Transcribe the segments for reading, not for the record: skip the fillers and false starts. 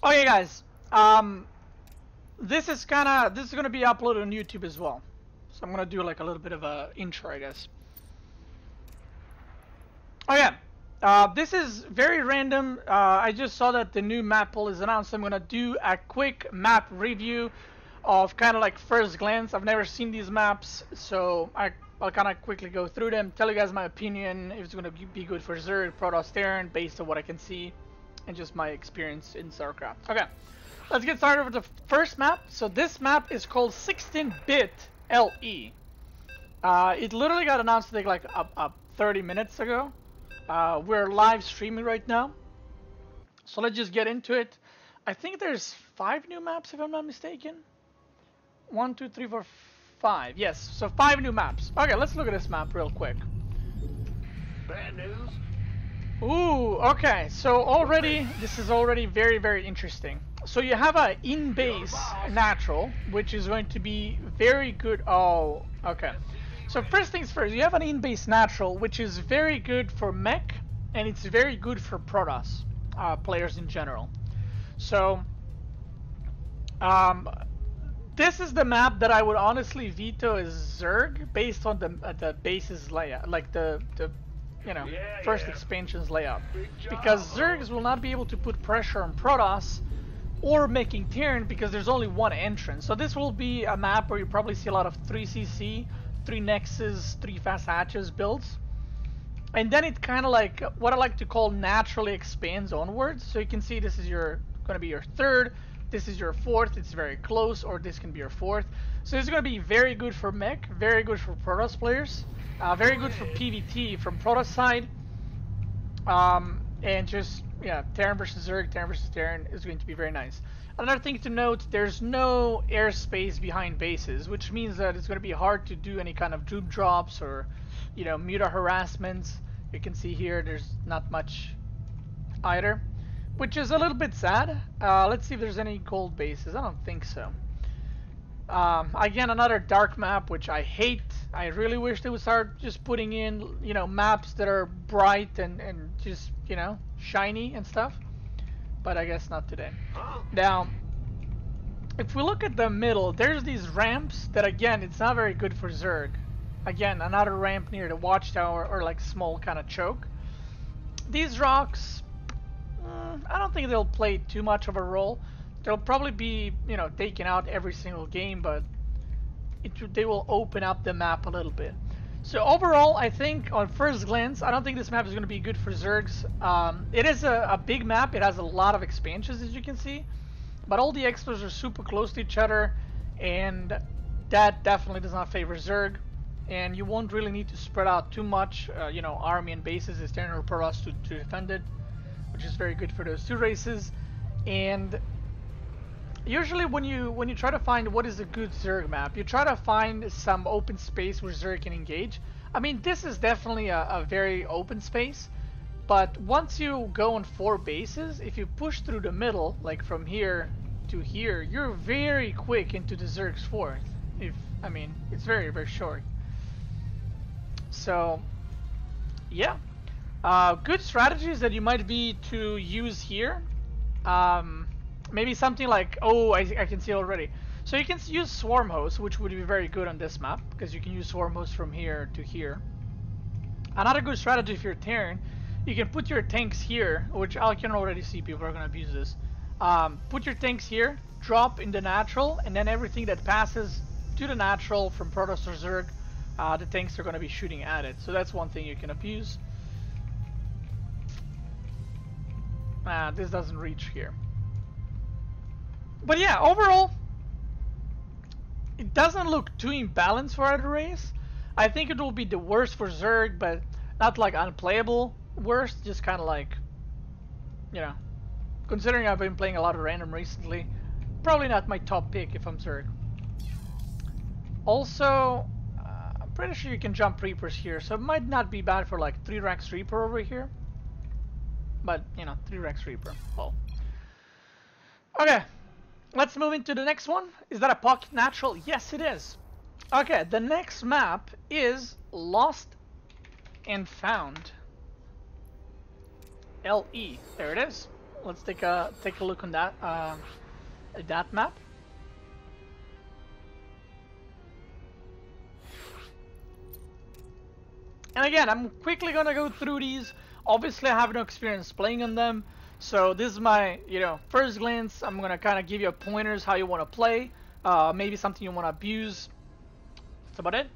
Okay, guys. This is gonna be uploaded on YouTube as well. So I'm gonna do like a little bit of a intro, I guess. Oh yeah. This is very random. I just saw that the new map pool is announced. So I'm gonna do a quick map review of kind of like first glance. I've never seen these maps, so I'll kind of quickly go through them, tell you guys my opinion, if it's gonna be good for Zerg, Protoss, Terran, based on what I can see, and just my experience in StarCraft. Okay, let's get started with the first map. So this map is called 16-bit LE. It literally got announced like 30 minutes ago. We're live streaming right now, so let's just get into it. I think there's 5 new maps if I'm not mistaken. 1, 2, 3, 4, 5. Yes, so 5 new maps. Okay, let's look at this map real quick. Bad news. Ooh, okay, so already, this is already very, very interesting. So you have a in-base natural, which is going to be very good. Oh, okay. So first things first, you have an in-base natural, which is very good for mech, and it's very good for Protoss players in general. So, this is the map that I would honestly veto as Zerg based on the base's layout, like the first expansion's layout, because Zergs will not be able to put pressure on Protoss or making Terran because there's only one entrance. So this will be a map where you probably see a lot of 3CC, 3 Nexus, 3 Fast Hatches builds, and then it kind of like what I like to call naturally expands onwards. So you can see this is going to be your third. This is your fourth, it's very close, or this can be your fourth. So this is going to be very good for mech, very good for Protoss players, very good for PvT from Protoss side. And just, yeah, Terran versus Zerg, Terran versus Terran is going to be very nice. Another thing to note, there's no airspace behind bases, which means that it's going to be hard to do any kind of troop drops or, muta harassments. You can see here, there's not much either, which is a little bit sad. Let's see if there's any gold bases. I don't think so. Again, another dark map, which I hate. I really wish they would start just putting in, maps that are bright and just, shiny and stuff. But I guess not today. Now, if we look at the middle, there's these ramps that, again, it's not very good for Zerg. Again, another ramp near the watchtower or like small kind of choke. These rocks, I don't think they'll play too much of a role. They'll probably be, taken out every single game, but they will open up the map a little bit. So overall, I think on first glance, I don't think this map is going to be good for Zergs. It is a big map. It has a lot of expansions, as you can see, but all the extras are super close to each other, and that definitely does not favor Zerg. And you won't really need to spread out too much, army and bases as Terran or Protoss to defend it, which is very good for those 2 races. And usually when you try to find what is a good Zerg map, you try to find some open space where Zerg can engage. I mean, this is definitely a very open space, but once you go on 4 bases, if you push through the middle, like from here to here, you're very quick into the Zerg's 4th. It's very, very short. So, yeah. Good strategies that you might be to use here. Maybe something like, I can see already. So you can use Swarm Host, which would be very good on this map, because you can use Swarm Host from here to here. Another good strategy if you're Terran, you can put your tanks here, which I can already see people are going to abuse this. Put your tanks here, drop in the natural, and then everything that passes to the natural from Protoss or Zerg, the tanks are going to be shooting at it. So that's one thing you can abuse. This doesn't reach here. But yeah, overall, it doesn't look too imbalanced for either race. I think it will be the worst for Zerg, but not like unplayable worst, just kind of like, considering I've been playing a lot of random recently, probably not my top pick if I'm Zerg. Also, I'm pretty sure you can jump Reapers here, so it might not be bad for like 3 Rex Reaper over here. But, 3 Rex Reaper. Oh. Okay. Let's move into the next one. Is that a pocket natural? Yes, it is. Okay, the next map is Lost and Found. LE. There it is. Let's take a look on that map. And again, I'm quickly gonna go through these. Obviously, I have no experience playing on them, so this is my, first glance. I'm gonna kind of give you pointers how you want to play, maybe something you want to abuse. That's about it.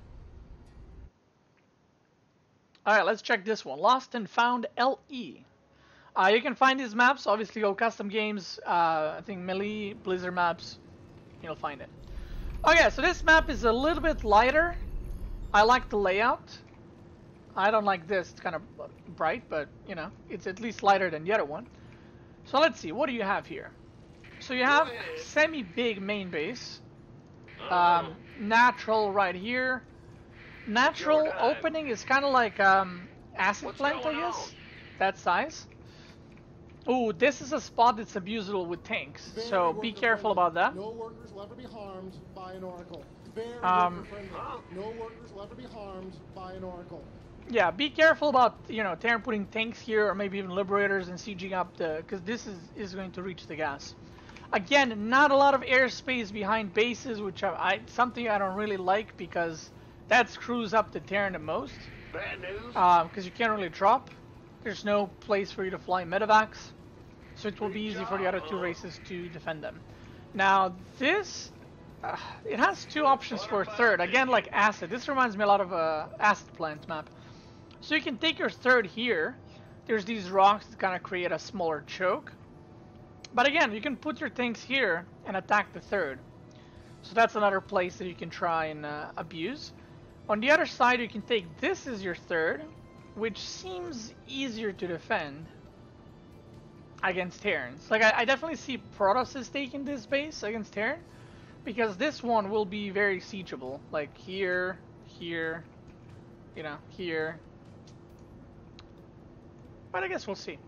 All right, let's check this one. Lost and Found LE. You can find these maps. Obviously, go custom games. I think Melee, Blizzard maps. You'll find it. Okay, so this map is a little bit lighter. I like the layout. I don't like this. It's kind of bright, but it's at least lighter than the other one. So let's see. What do you have here? So you have semi-big main base. Natural right here. Natural opening is kind of like acid plant, I guess. That size. Oh, this is a spot that's abusable with tanks, so be careful about that. No workers will ever be harmed by an oracle. Very worker friendly. No workers will ever be harmed by an oracle. Yeah, be careful about Terran putting tanks here, or maybe even liberators, and sieging up because this is going to reach the gas. Again, not a lot of airspace behind bases, which something I don't really like, because that screws up the Terran the most. Bad news. Because you can't really drop. There's no place for you to fly medevacs, so it will be easy for the other two races to defend them. Now this, it has two options for third. Again, like acid. This reminds me a lot of acid plant map. So you can take your third here. There's these rocks that kind of create a smaller choke. But again, you can put your tanks here and attack the third. So that's another place that you can try and abuse. On the other side, you can take this as your third, which seems easier to defend against Terrans. Like, I definitely see Protoss taking this base against Terran, because this one will be very siegeable. Like here, here, here. But I guess we'll see.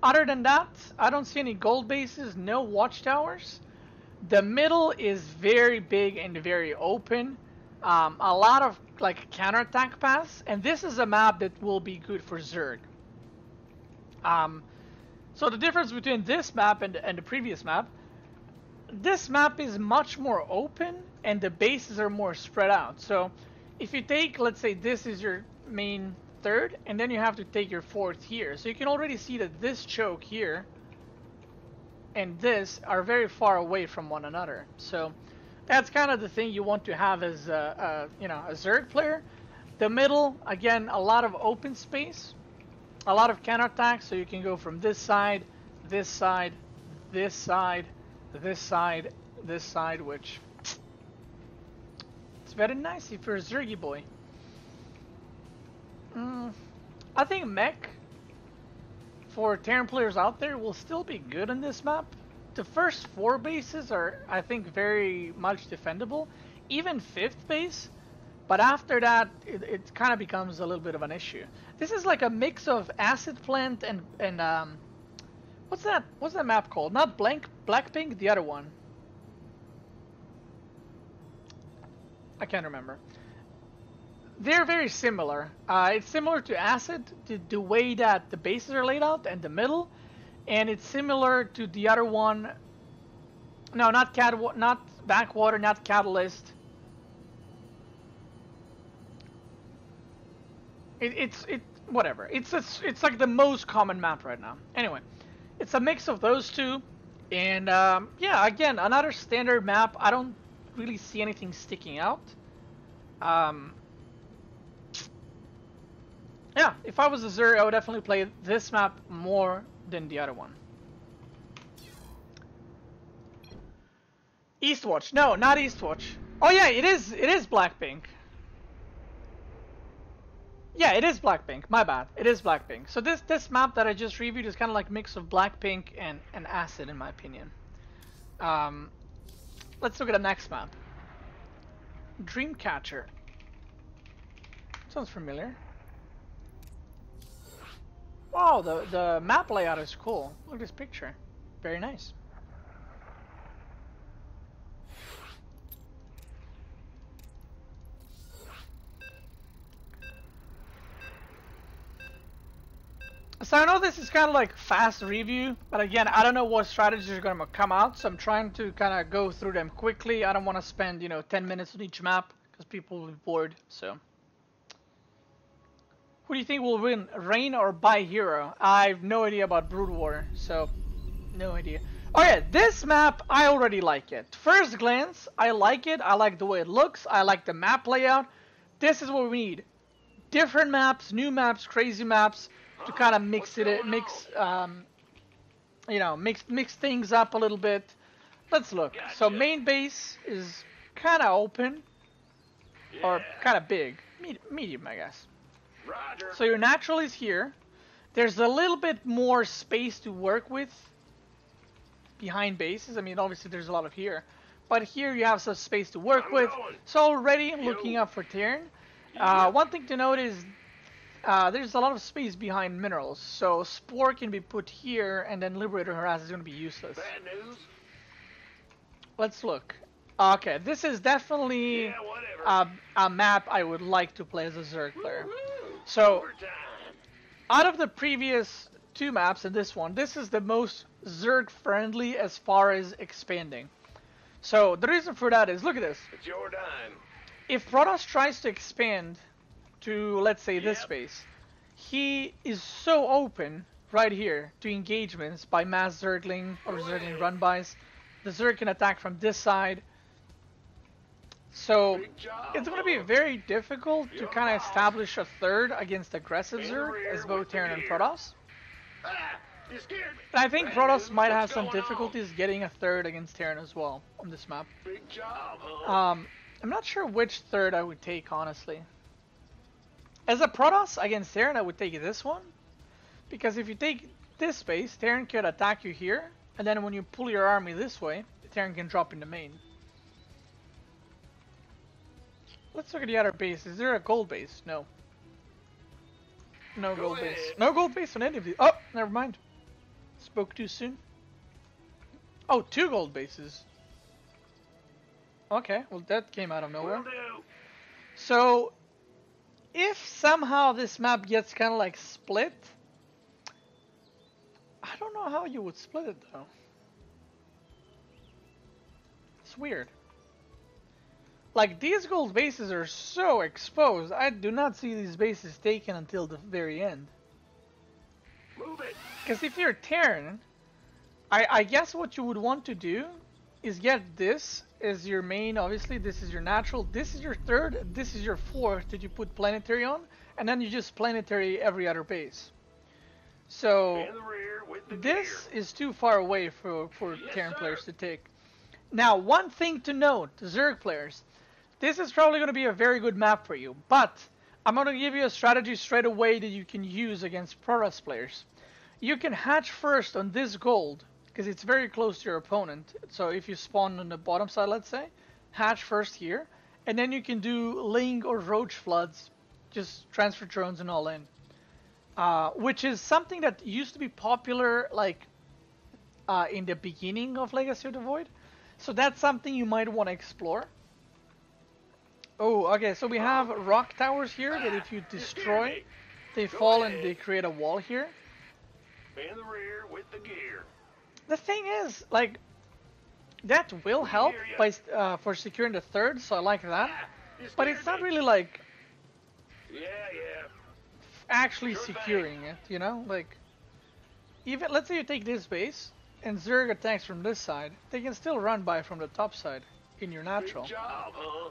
Other than that, I don't see any gold bases, no watchtowers. The middle is very big and very open. A lot of like counterattack paths, and this is a map that will be good for Zerg. So the difference between this map and the previous map, this map is much more open and the bases are more spread out. So if you take, let's say this is your main third, and then you have to take your fourth here. So you can already see that this choke here and this are very far away from one another. So that's kind of the thing you want to have as a Zerg player. The middle, again, a lot of open space, a lot of counterattacks, so you can go from this side, this side, this side, this side, this side, which it's very nice if you're a Zergy boy. I think mech for Terran players out there will still be good on this map. The first 4 bases are, I think, very much defendable, even 5th base, but after that it kind of becomes a little bit of an issue. This is like a mix of acid plant and what's that map called? Not Blackpink, the other one. I can't remember. They're very similar. It's similar to acid, the way that the bases are laid out and the middle, and it's similar to the other one. No, not backwater, not catalyst. Whatever. It's like the most common map right now. Anyway, it's a mix of those two, and yeah, again, another standard map. I don't really see anything sticking out. Yeah, if I was a Zerg, I would definitely play this map more than the other one. Eastwatch. No, not Eastwatch. Oh yeah, it is Blackpink. Yeah, it is Blackpink. My bad. It is Blackpink. So this map that I just reviewed is kind of like a mix of Blackpink and Acid, in my opinion. Let's look at the next map. Dreamcatcher. Sounds familiar. Wow, the map layout is cool. Look at this picture. Very nice. So I know this is kind of like fast review, but again, I don't know what strategies are going to come out, so I'm trying to kind of go through them quickly. I don't want to spend, 10 minutes on each map, because people will be bored, so. Who do you think will win, Rain or By Hero? I have no idea about Brood War, so no idea. Okay, this map, I already like it. First glance, I like it. I like the way it looks. I like the map layout. This is what we need. Different maps, new maps, crazy maps. To kind of mix things up a little bit. Let's look. Gotcha. So main base is kind of open, or kind of big, medium, I guess. Roger. So your natural is here. There's a little bit more space to work with behind bases. I mean, obviously there's a lot of here, but here you have some space to work with. Going. So already looking up for Terran. One thing to note is. There's a lot of space behind minerals, so Spore can be put here, and then Liberator Harass is going to be useless. Bad news. Let's look. Okay, this is definitely a map I would like to play as a Zerg player. So, out of the previous two maps and this one, this is the most Zerg friendly as far as expanding. So, the reason for that is, look at this. It's your dime. If Protoss tries to expand to, let's say, this space, he is so open right here to engagements by mass Zergling or Zergling run-bys. The Zerg can attack from this side. So it's going to be very difficult to kind of establish a third against aggressive Zerg as both Terran and Protoss. You scared me. And I think Bad Protoss news. might have What's some going on? difficulties getting a third against Terran as well on this map. Big job, huh? I'm not sure which third I would take, honestly. As a Protoss against Terran, I would take this one. Because if you take this space, Terran could attack you here. And then when you pull your army this way, Terran can drop in the main. Let's look at the other base. Is there a gold base? No. No gold base. No gold base on any of these. Oh, never mind. Spoke too soon. Oh, 2 gold bases. Okay, well that came out of nowhere. Will do. So, if somehow this map gets kind of like split, I don't know how you would split it though. It's weird. Like, these gold bases are so exposed, I do not see these bases taken until the very end. Move it. Because if you're Terran, I guess what you would want to do is get this as your main, obviously, this is your natural, this is your third, this is your fourth that you put planetary on, and then you just planetary every other base. So, In the rear with the this gear. is too far away for Yes, Terran sir. players to take. Now, one thing to note, Zerg players, this is probably going to be a very good map for you, but I'm going to give you a strategy straight away that you can use against Protoss players. You can hatch first on this gold, because it's very close to your opponent. So if you spawn on the bottom side, let's say, hatch first here, and then you can do Ling or Roach floods, just transfer drones and all in. Which is something that used to be popular, like, in the beginning of Legacy of the Void. So that's something you might want to explore. Oh, okay, so we have rock towers here that if you destroy, they fall and they create a wall here. In the rear with the gear. The thing is, like, that will help by for securing the third, so I like that. You But scared it's not me. really like Yeah. actually Sure thing. securing it, you know? Like, even let's say you take this base and Zerg attacks from this side, they can still run by from the top side in your natural. Big job, huh?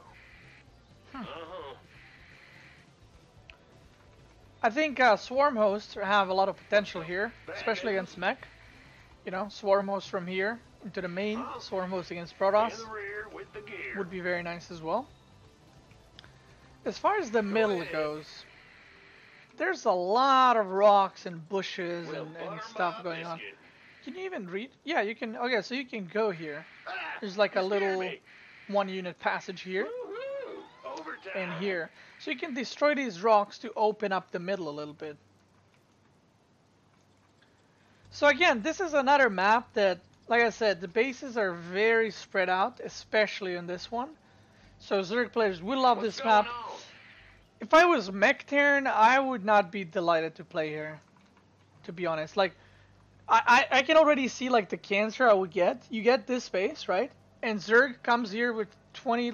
I think Swarm hosts have a lot of potential here, especially against mech. You know, Swarm hosts from here into the main, Swarm hosts against In Protoss the rear with the gear. would be very nice as well. As far as the middle goes, there's a lot of rocks and bushes Well, and butter stuff my going on. biscuit. Can you even read? Yeah, you can. Okay, so you can go here. There's like a You scared little me. 1-unit passage here Woohoo! Overtime. and here. So you can destroy these rocks to open up the middle a little bit. So again, this is another map that, like I said, the bases are very spread out, especially on this one. So Zerg players will love What's this going map. on? If I was Mech Terran, I would not be delighted to play here. to be honest. Like, I can already see like the cancer I would get. You get this space, right? And Zerg comes here with 20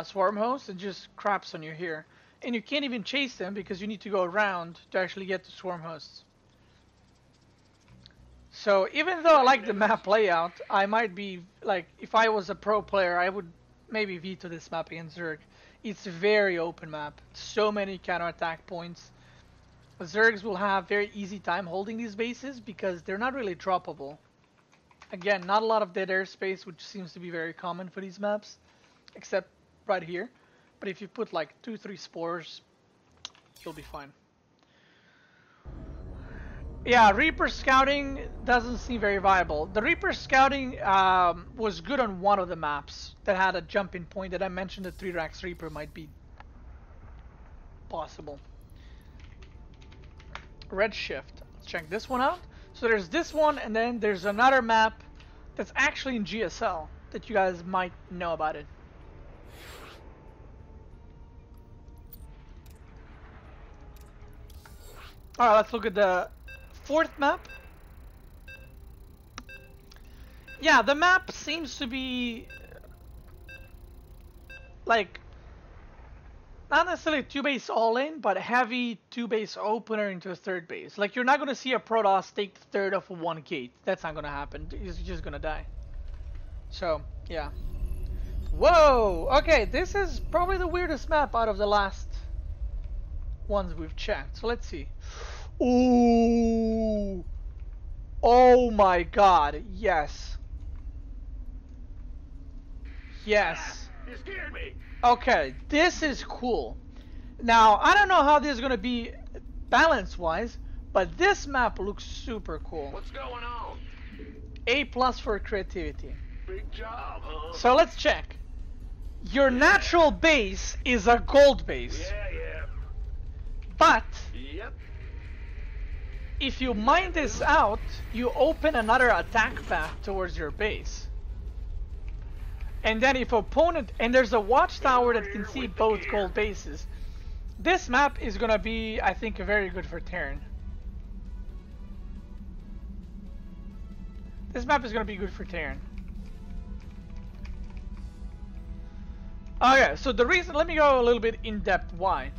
swarm hosts and just craps on you here. And you can't even chase them because you need to go around to actually get the swarm hosts. So even though I like the map layout, I might be like, if I was a pro player, I would maybe veto this map against Zerg. It's a very open map. So many counterattack points. Zergs will have very easy time holding these bases because they're not really droppable. Again, not a lot of dead airspace, which seems to be very common for these maps, except right here. But if you put like 2-3 spores, you'll be fine. Yeah, Reaper scouting doesn't seem very viable. The Reaper scouting was good on one of the maps that had a jumping point that I mentioned. The 3-Rax Reaper might be possible. Redshift. Let's check this one out. So there's this one, and then there's another map that's actually in GSL that you guys might know about it. Alright, let's look at the fourth map. Yeah, the map seems to be like not necessarily 2-base all-in, but heavy 2-base opener into a 3rd base. Like, you're not going to see a Protoss take the 3rd of one gate. That's not going to happen. He's just going to die. So, yeah. Whoa! Okay, this is probably the weirdest map out of the last ones we've checked. So let's see. Ooh! Oh my god, yes. Yes. You scared me. Okay, this is cool. Now, I don't know how this is going to be balance-wise, but this map looks super cool. What's going on? A+ for creativity. Big job, huh? So let's check. Your natural base is a gold base. Yeah. But Yep. if you mine this out, you open another attack path towards your base. And then if opponent, and there's a watchtower that can see both gold bases. This map is gonna be, I think, very good for Terran. This map is gonna be good for Terran. Okay, so the reason, let me go a little bit in depth why.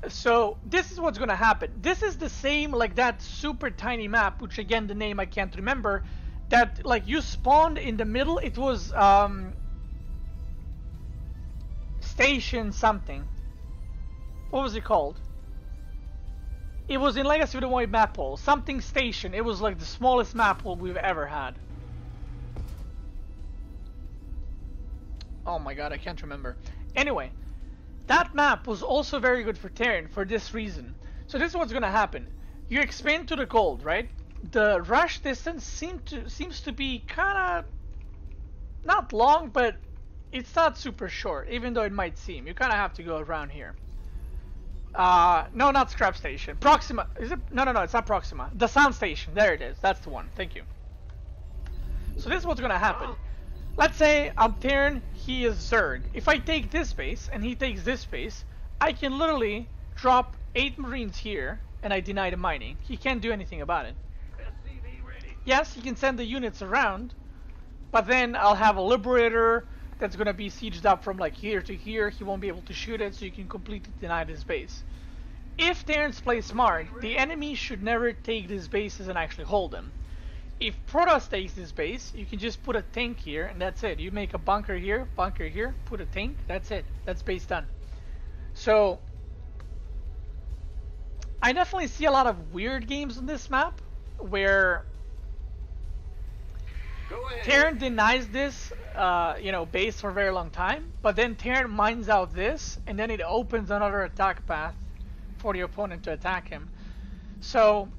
So this is what's gonna happen. This is the same, like that super tiny map, which again the name I can't remember, that like you spawned in the middle. It was station something. What was it called? It was in Legacy of the Void map hole. Something station. It was like the smallest map hole we've ever had. Oh my god, I can't remember. Anyway, that map was also very good for Terran for this reason. So this is what's gonna happen. You expand to the gold, right? The rush distance seems to be kinda not long, but it's not super short, even though it might seem. You kinda have to go around here. No, not Scrap Station. Proxima. Is it? No, it's not Proxima. The Sound Station. There it is. That's the one. Thank you. So this is what's gonna happen. Let's say I'm Terran, he is Zerg. If I take this base and he takes this base, I can literally drop 8 Marines here and I deny the mining. He can't do anything about it. SCV ready. Yes, he can send the units around, but then I'll have a Liberator that's gonna be sieged up from like here to here. He won't be able to shoot it, so you can completely deny this base. If Terrans play smart, the enemy should never take these bases and actually hold them. If Protoss takes this base, you can just put a tank here and that's it. You make a bunker here, put a tank, that's it. That's base done. So I definitely see a lot of weird games on this map where Terran denies this base for a very long time, but then Terran mines out this and then it opens another attack path for the opponent to attack him. So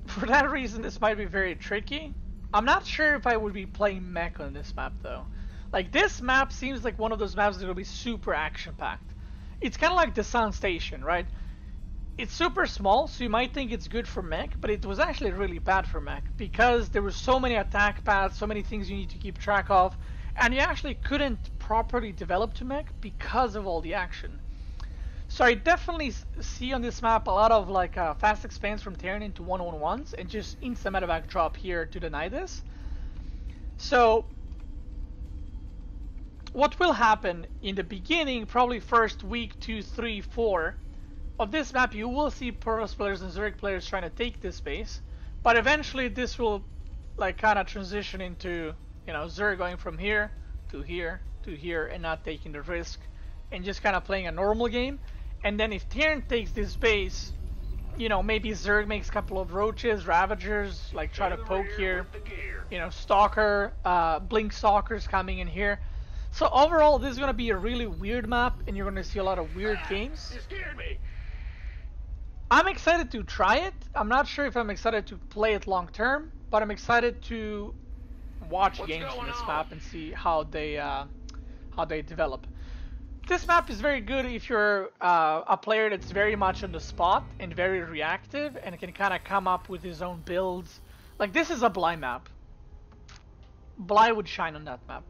for that reason, this might be very tricky. I'm not sure if I would be playing mech on this map though. Like, this map seems like one of those maps that will be super action-packed. It's kind of like the Sound Station, right? It's super small, so you might think it's good for mech, but it was actually really bad for mech because there were so many attack paths, so many things you need to keep track of, and you actually couldn't properly develop to mech because of all the action. So So I definitely see on this map a lot of like fast expands from Terran into 1-on-1s and just instant medevac drop here to deny this. So what will happen in the beginning, probably first week, 2, 3, 4 of this map, you will see Protoss players and Zerg players trying to take this base, but eventually this will like kind of transition into, you know, Zerg going from here to here to here and not taking the risk and just kind of playing a normal game. And then if Terran takes this base, you know, maybe Zerg makes a couple of roaches, Ravagers, like try to poke here, you know, Stalker, Blink Stalkers coming in here. So overall, this is going to be a really weird map, and you're going to see a lot of weird games. You scared me. I'm excited to try it. I'm not sure if I'm excited to play it long term, but I'm excited to watch games on this map and see how they develop. This map is very good if you're a player that's very much on the spot and very reactive and can kind of come up with his own builds. Like, this is a Bly map. Bly would shine on that map.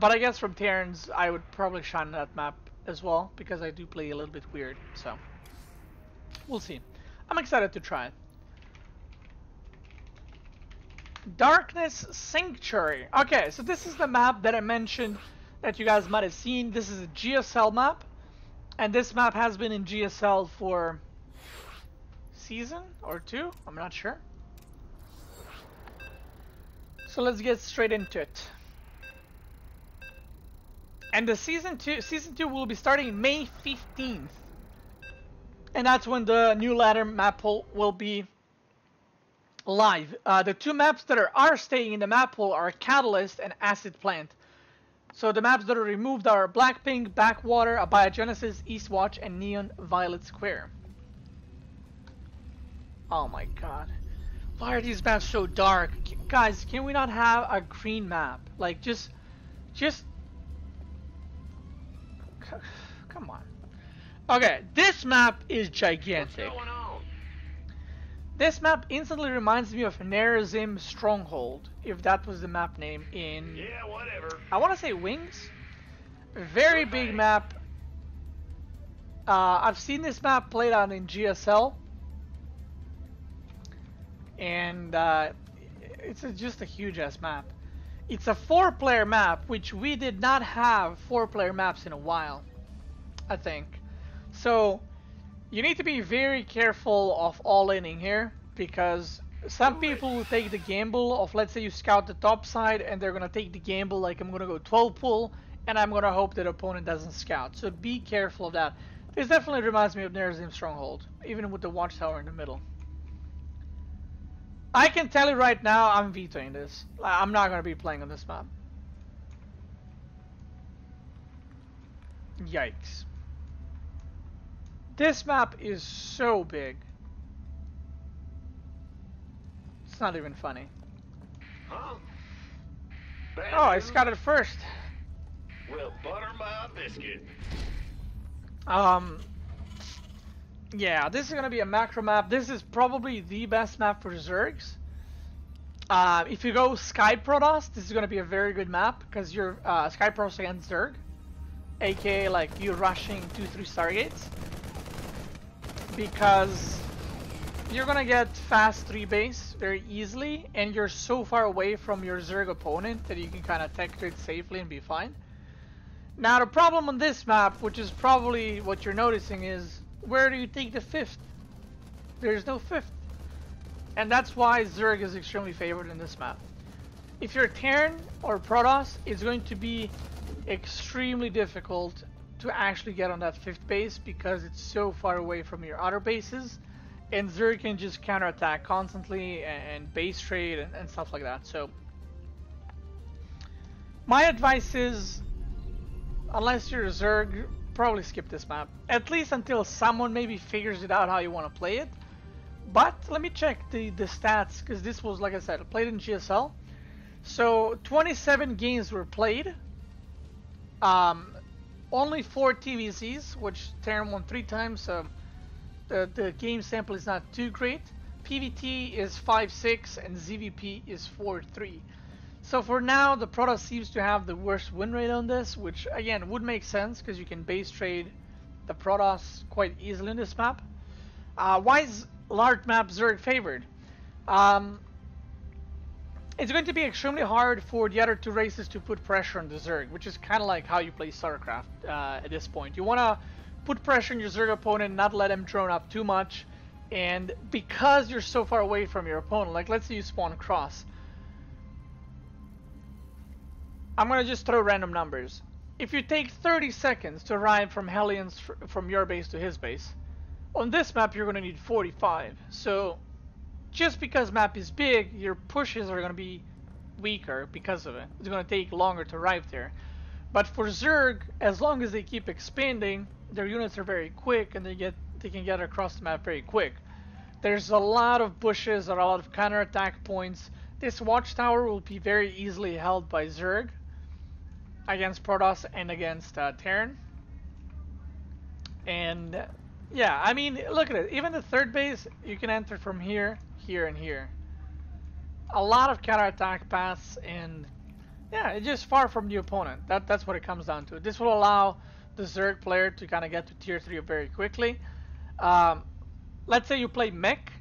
But I guess from Terrans, I would probably shine on that map as well, because I do play a little bit weird, so we'll see. I'm excited to try it. Darkness Sanctuary. Okay, so this is the map that I mentioned that you guys might have seen. This is a GSL map, and this map has been in GSL for season or two, I'm not sure. So let's get straight into it. And the season 2 will be starting May 15th. And that's when the new ladder map pool will be live. The two maps that are staying in the map pool are Catalyst and Acid Plant. So the maps that are removed are Blackpink, Backwater, Abiogenesis, Eastwatch, and Neon Violet Square. Oh my god. Why are these maps so dark? Guys, can we not have a green map? Like, just... Come on. Okay, this map is gigantic. What's going on? This map instantly reminds me of Nerazim Stronghold, if that was the map name in... Yeah, whatever. I want to say Wings. Very big map. I've seen this map played out in GSL. And it's just a huge ass map. It's a 4-player map, which we did not have 4-player maps in a while, I think. So you need to be very careful of all-inning here, because some people will take the gamble of, let's say you scout the top side, and they're gonna take the gamble like, I'm gonna go 12 pull and I'm gonna hope that opponent doesn't scout. So be careful of that. This definitely reminds me of Nerazim Stronghold, even with the watchtower in the middle. I can tell you right now, I'm vetoing this. I'm not going to be playing on this map. Yikes. This map is so big. It's not even funny. Huh? Oh, I scouted first. Well, butter my biscuit. Yeah, this is going to be a macro map. This is probably the best map for Zergs. If you go Sky Protoss, this is going to be a very good map, because you're Sky Protoss against Zerg. AKA, like, you rushing 2-3 Stargates. Because you're going to get fast 3 base very easily, and you're so far away from your Zerg opponent that you can kind of tech trade safely and be fine. Now, the problem on this map, which is probably what you're noticing, is where do you take the 5th? There's no 5th. And that's why Zerg is extremely favored in this map. If you're Terran or Protoss, it's going to be extremely difficult to actually get on that 5th base, because it's so far away from your other bases, and Zerg can just counterattack constantly and base trade and stuff like that. So my advice is, unless you're a Zerg, probably skip this map, at least until someone maybe figures it out how you want to play it. But let me check the stats, because this was, like I said, played in GSL. So 27 games were played, only 4 TVCs, which Terran won 3 times, so the game sample is not too great. PVT is 5-6 and ZVP is 4-3. So for now, the Protoss seems to have the worst win rate on this, which again would make sense because you can base trade the Protoss quite easily in this map. Why is large map Zerg favored? It's going to be extremely hard for the other two races to put pressure on the Zerg, which is kind of like how you play StarCraft at this point. You want to put pressure on your Zerg opponent, not let him drone up too much, and because you're so far away from your opponent, like let's say you spawn across. I'm going to just throw random numbers. If you take 30 seconds to arrive from Hellions from your base to his base, on this map you're going to need 45. So just because map is big, your pushes are going to be weaker because of it. It's going to take longer to arrive there. But for Zerg, as long as they keep expanding, their units are very quick and they can get across the map very quick. There's a lot of bushes or a lot of counterattack points. This watchtower will be very easily held by Zerg against Protoss and against Terran. And yeah, I mean, look at it. Even the third base, you can enter from here, here, and here. A lot of counterattack paths, and yeah, it's just far from the opponent. That's what it comes down to. This will allow the Zerg player to kind of get to tier 3 very quickly. Let's say you play mech,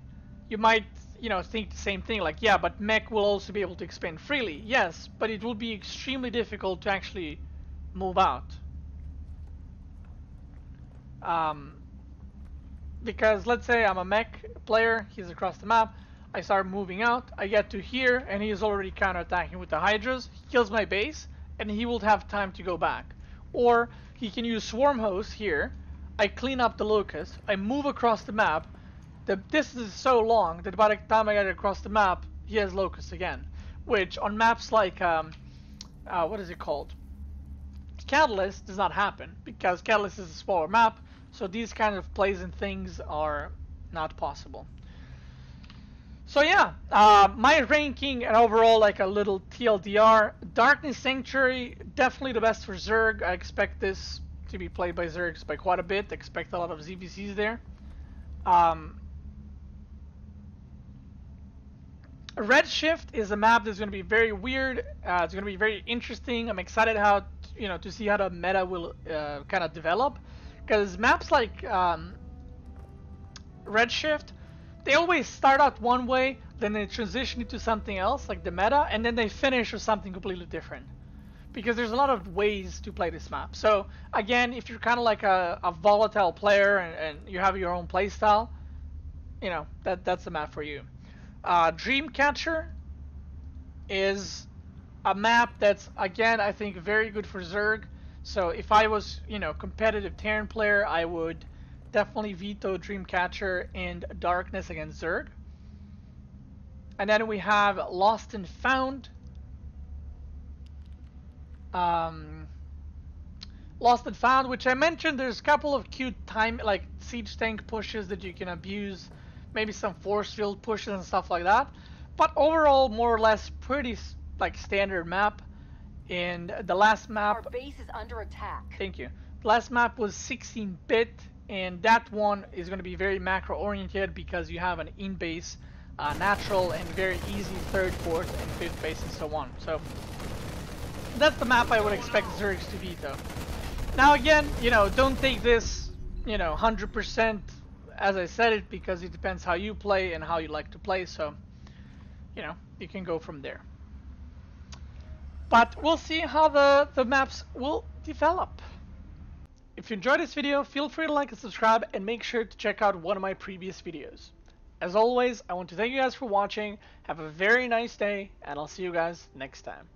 you might, you know, think the same thing, like, yeah, but mech will also be able to expand freely. Yes, but it will be extremely difficult to actually move out. Because let's say I'm a mech player, he's across the map, I start moving out, I get to here, and he is already counterattacking with the Hydras, he kills my base, and he will have time to go back. Or he can use Swarm Host here, I clean up the Locust, I move across the map, the distance is so long that by the time I get across the map, he has Locust again. Which on maps like, what is it called? Catalyst does not happen, because Catalyst is a smaller map, so these kind of plays and things are not possible. So yeah, my ranking and overall, like a little TLDR, Darkness Sanctuary, definitely the best for Zerg. I expect this to be played by Zergs by quite a bit. I expect a lot of ZVCs there. Redshift is a map that's going to be very weird. It's going to be very interesting. I'm excited how, you know, to see how the meta will kind of develop. Because maps like Redshift, they always start out one way, then they transition into something else, like the meta, and then they finish with something completely different. Because there's a lot of ways to play this map. So again, if you're kind of like a volatile player and you have your own playstyle, you know, that's the map for you. Dreamcatcher is a map that's, again, I think very good for Zerg. So if I was, you know, competitive Terran player, I would definitely veto Dreamcatcher and Darkness against Zerg. And then we have Lost and Found. Lost and Found, which I mentioned, there's a couple of cute like siege tank pushes that you can abuse, maybe some force field pushes and stuff like that. But overall, more or less, pretty like standard map. And the last map, our base is under attack. Thank you. The last map was 16-bit, and that one is going to be very macro oriented because you have an in-base, natural, and very easy third, fourth, and fifth base, and so on. So that's the map I would expect Zergs to veto. Now again, you know, don't take this, you know, 100% as I said it, because it depends how you play and how you like to play. So, you know, you can go from there. But we'll see how the maps will develop. If you enjoyed this video, feel free to like and subscribe, and make sure to check out one of my previous videos. As always, I want to thank you guys for watching. Have a very nice day, and I'll see you guys next time.